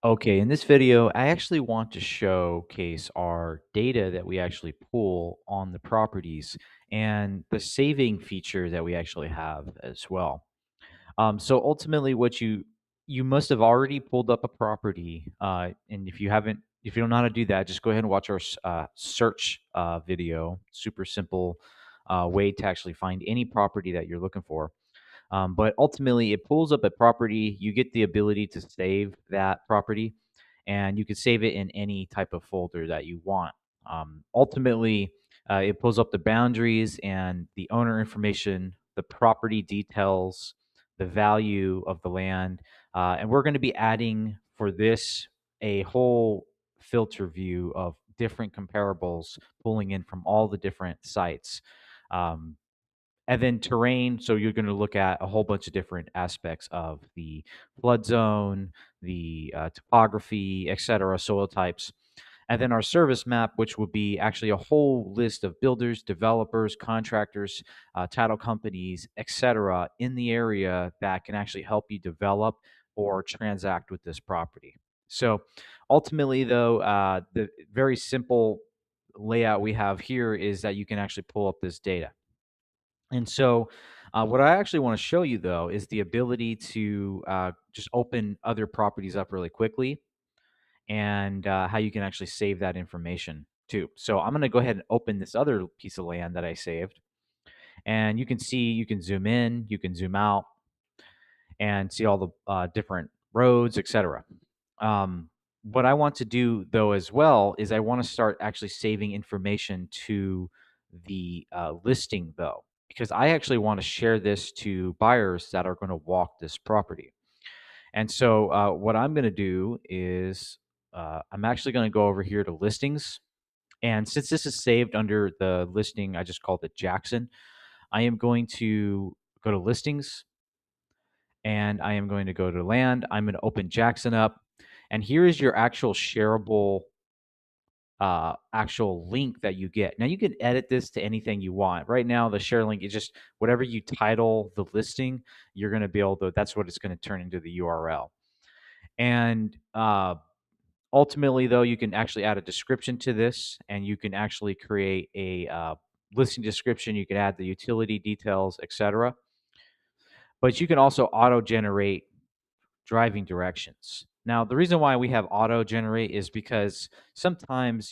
Okay, in this video, I actually want to showcase our data that we actually pull on the properties and the saving feature that we actually have as well. So ultimately, what you must have already pulled up a property, and if you don't know how to do that, just go ahead and watch our search video. Super simple way to actually find any property that you're looking for. But ultimately, it pulls up a property. You get the ability to save that property, and you can save it in any type of folder that you want. Ultimately, it pulls up the boundaries and the owner information, the property details, the value of the land, and we're going to be adding for this a whole filter view of different comparables pulling in from all the different sites. Um, and then terrain, so you're going to look at a whole bunch of different aspects of the flood zone, the topography, etc., soil types. And then our service map, which would be actually a whole list of builders, developers, contractors, title companies, etc., in the area that can actually help you develop or transact with this property. So ultimately, though, the very simple layout we have here is that you can actually pull up this data. And so, what I actually want to show you though is the ability to just open other properties up really quickly and how you can actually save that information too. So, I'm going to go ahead and open this other piece of land that I saved. And you can see, you can zoom in, you can zoom out, and see all the different roads, etc. What I want to do though as well is I want to start actually saving information to the listing though, because I actually want to share this to buyers that are going to walk this property. And so what I'm going to do is I'm actually going to go over here to listings. And since this is saved under the listing, I just called it Jackson. I am going to go to listings and I am going to go to land. I'm going to open Jackson up. And here is your actual shareable actual link that you get. Now you can edit this to anything you want. Right now, the share link is just whatever you title the listing, you're going to be able to, that's what it's going to turn into the URL. And ultimately, though, you can actually add a description to this and you can actually create a listing description. You can add the utility details, etc. But you can also auto generate driving directions. Now, the reason why we have auto generate is because sometimes,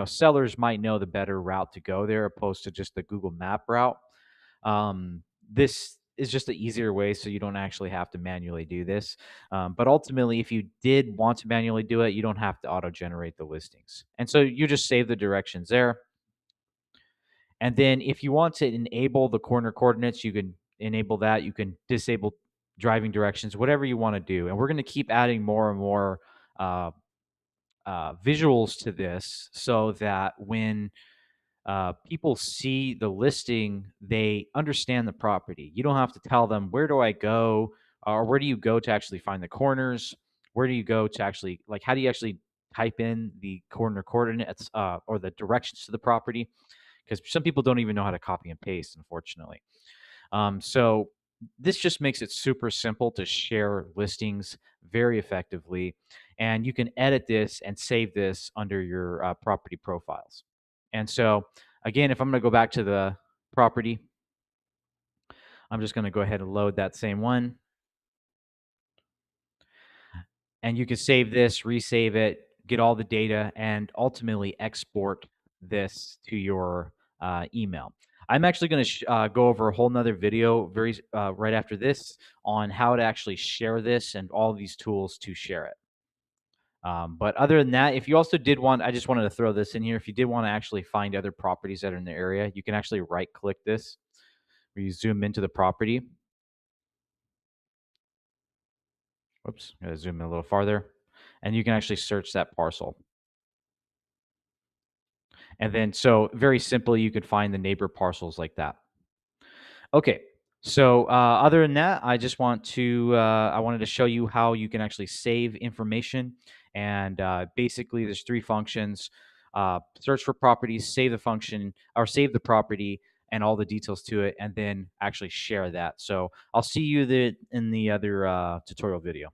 sellers might know the better route to go there opposed to just the Google Map route. This is just an easier way so you don't actually have to manually do this. But ultimately, if you did want to manually do it, you don't have to auto generate the listings. And so you just save the directions there. And then if you want to enable the corner coordinates, you can enable that. You can disable driving directions, whatever you want to do. And we're going to keep adding more and more uh, visuals to this so that when people see the listing, they understand the property. You don't have to tell them, where do I go? Or where do you go to actually find the corners? Where do you go to actually, like, how do you actually type in the corner coordinates or the directions to the property? Because some people don't even know how to copy and paste, unfortunately. So this just makes it super simple to share listings very effectively. And you can edit this and save this under your property profiles. And so, again, if I'm going to go back to the property, I'm just going to go ahead and load that same one. And you can save this, resave it, get all the data, and ultimately export this to your email. I'm actually going to go over a whole nother video right after this on how to actually share this and all these tools to share it. But other than that, if you also did want, I just wanted to throw this in here. If you did want to actually find other properties that are in the area, you can actually right click this where you zoom into the property. Whoops, gotta zoom in a little farther. And you can actually search that parcel. And then, so very simply, you could find the neighbor parcels like that. Okay. So other than that, I wanted to show you how you can actually save information. And basically, there's three functions: search for properties, save the function, or save the property and all the details to it, and then actually share that. So I'll see you in the other tutorial video.